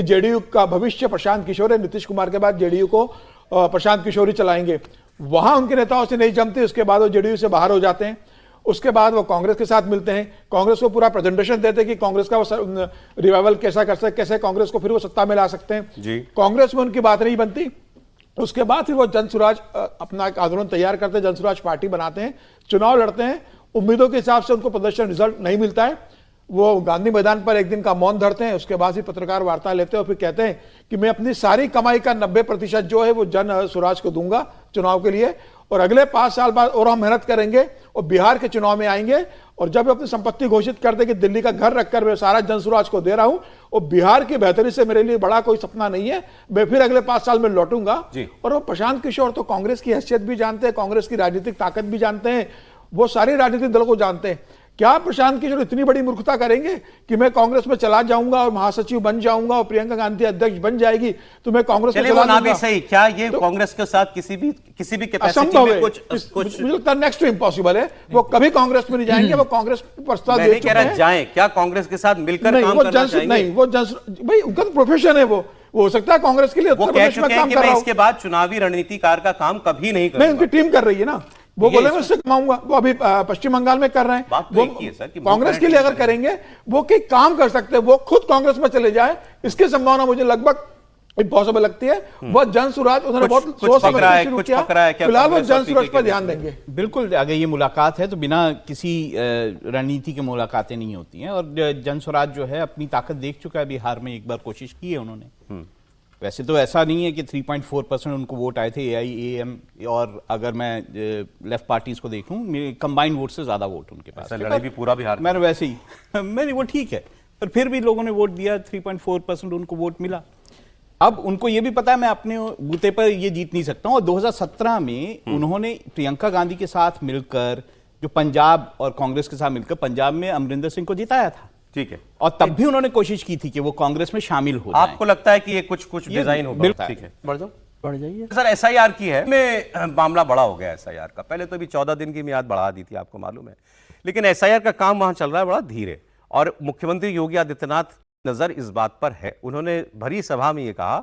कि जेडीयू का भविष्य प्रशांत किशोर है, नीतीश कुमार के बाद जेडीयू को प्रशांत किशोर ही चलाएंगे। वहां उनके नेताओं से नहीं जमते, उसके बाद वो जेडीयू से बाहर हो जाते हैं। उसके बाद वो कांग्रेस के साथ मिलते हैं, कांग्रेस को पूरा प्रेजेंटेशन देते हैं कि कांग्रेस का वो रिवाइवल कैसा कर सकते, कैसे कांग्रेस को फिर वो सत्ता में ला सकते हैं। कांग्रेस में उनकी बात नहीं बनती। उसके बाद फिर वो जनसुराज अपना एक आंदोलन तैयार करते हैं, जनसुराज पार्टी बनाते हैं, चुनाव लड़ते हैं। उम्मीदों के हिसाब से उनको प्रदर्शन रिजल्ट नहीं मिलता है। वो गांधी मैदान पर एक दिन का मौन धरते हैं, उसके बाद ही पत्रकार वार्ता लेते हैं और फिर कहते हैं कि मैं अपनी सारी कमाई का 90% जो है वो जन स्वराज को दूंगा चुनाव के लिए, और अगले 5 साल बाद और हम मेहनत करेंगे और बिहार के चुनाव में आएंगे, और जब अपनी संपत्ति घोषित कर दे कि दिल्ली का घर रखकर मैं सारा जन स्वराज को दे रहा हूं और बिहार की बेहतरी से मेरे लिए बड़ा कोई सपना नहीं है, मैं फिर अगले 5 साल में लौटूंगा। और वो प्रशांत किशोर तो कांग्रेस की हैसियत भी जानते हैं, कांग्रेस की राजनीतिक ताकत भी जानते हैं, वो सारे राजनीतिक दलों को जानते हैं। क्या प्रशांत किशोर इतनी बड़ी मूर्खता करेंगे कि मैं कांग्रेस में चला जाऊंगा और महासचिव बन जाऊंगा और प्रियंका गांधी अध्यक्ष बन जाएगी तो मैं कांग्रेस में चला जाऊंगा? सही, क्या ये तो कांग्रेस के साथ किसी भी कैपेसिटी में कुछ मुझे लगता है नेक्स्ट टू इम्पॉसिबल है। वो कभी कांग्रेस में नहीं जाएंगे, वो कांग्रेस प्रस्ताव दे चुके हैं। जाएं क्या कांग्रेस के साथ मिलकर काम करना चाहेंगे? नहीं, वो भाई उनका तो प्रोफेशन है, वो हो सकता है कांग्रेस के लिए उत्तर प्रदेश में काम कर रहा हूं, इसके बाद चुनावी रणनीतिकार का काम कभी नहीं करूंगा। उनकी टीम कर रही है ना, वो बोले मैं उससे कमाऊंगा। वो अभी पश्चिम बंगाल में कर रहे हैं। वो कांग्रेस के लिए अगर करेंगे वो कोई काम कर सकते हैं, वो खुद कांग्रेस में चले जाए, इसकी संभावना मुझे लगभग इम्पॉसिबल लगती है। वो जन स्वराज उन्होंने बहुत सोच समझ के शुरू किया, फिलहाल वो जन स्वराज पर ध्यान देंगे। बिल्कुल, अगर ये मुलाकात है तो बिना किसी रणनीति के मुलाकातें नहीं होती हैं, और जन स्वराज जो है अपनी ताकत देख चुका है। बिहार में एक बार कोशिश की है उन्होंने। वैसे तो ऐसा नहीं है कि 3.4% उनको वोट आए थे AIAM, और अगर मैं लेफ्ट पार्टीज को देखूं मेरे कंबाइंड वोट से ज्यादा वोट उनके पास। लड़ाई भी पूरा बिहार मैंने वैसे ही मैंने वो ठीक है, पर फिर भी लोगों ने वोट दिया, 3.4% उनको वोट मिला। अब उनको ये भी पता है मैं अपने बूते पर ये जीत नहीं सकता हूं, और 2017 में उन्होंने प्रियंका गांधी के साथ मिलकर जो पंजाब और कांग्रेस के साथ मिलकर पंजाब में अमरिंदर सिंह को जिताया था। ठीक है, और तब भी उन्होंने कोशिश की थी कि वो कांग्रेस में शामिल हो जाएं। आपको लगता है कि ये कुछ डिजाइन होगा? ठीक है, बढ़ जाइए सर। SIR की है में मामला बड़ा हो गया SIR का। पहले तो अभी 14 दिन की मियाद बढ़ा दी थी, आपको मालूम है, लेकिन SIR का काम वहां चल रहा है बड़ा धीरे। और मुख्यमंत्री योगी आदित्यनाथ नजर इस बात पर है, उन्होंने भरी सभा में ये कहा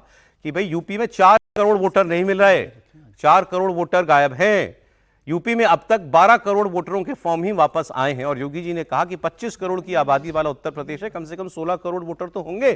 कि भाई यूपी में 4 करोड़ वोटर नहीं मिल रहे, 4 करोड़ वोटर गायब हैं। यूपी में अब तक 12 करोड़ वोटरों के फॉर्म ही वापस आए हैं, और योगी जी ने कहा कि 25 करोड़ की आबादी वाला उत्तर प्रदेश है, कम से कम 16 करोड़ वोटर तो होंगे।